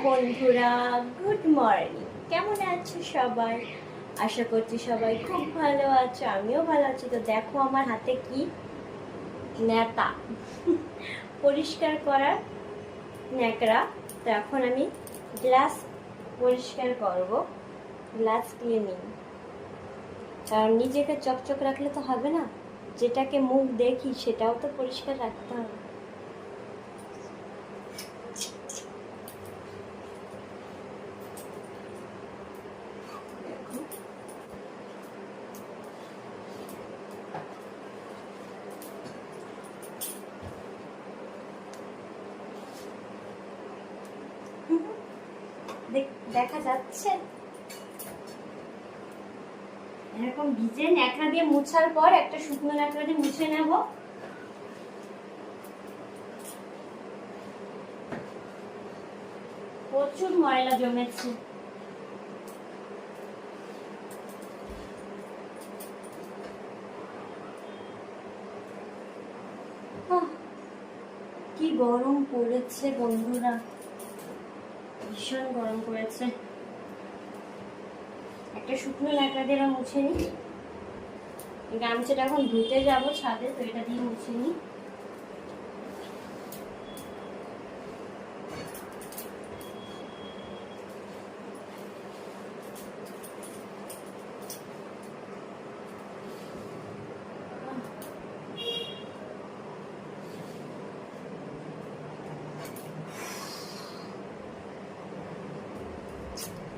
বন্ধুরা, good morning. কেমন আছো সবাই? আশা করছি সবাই খুব ভালো আছো, আমিও ভালো আছি। তো দেখো আমার হাতে কি ন্যাতা পরিষ্কার করার ন্যাকড়া। তো এখন আমি গ্লাস পরিষ্কার করব, গ্লাস ক্লিনিং। কারণ নিজেকে চকচক রাখলে তো হবে না, যেটাকে মুখ দেখি সেটাও তো পরিষ্কার রাখতে হবে। দেখা যাচ্ছে এরকম ভিজে ন্যাকড়া দিয়ে মুছার পর একটা শুকনো ন্যাকড়া দিয়ে মুছে নেব। প্রচুর ময়লা জমেছে। কি গরম পড়েছে বন্ধুরা, ভীষণ গরম পড়েছে। একটা শুকনো ন্যাকড়া দিয়ে মুছে নিই। গামছাটা এখন ধুতে যাব ছাদে, তো এটা দিয়ে মুছে নিই।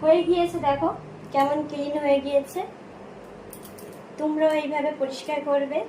হয়ে গিয়েছে, দেখো কেমন ক্লিন হয়ে গিয়েছে। তোমরাও এইভাবে পরিষ্কার করবে।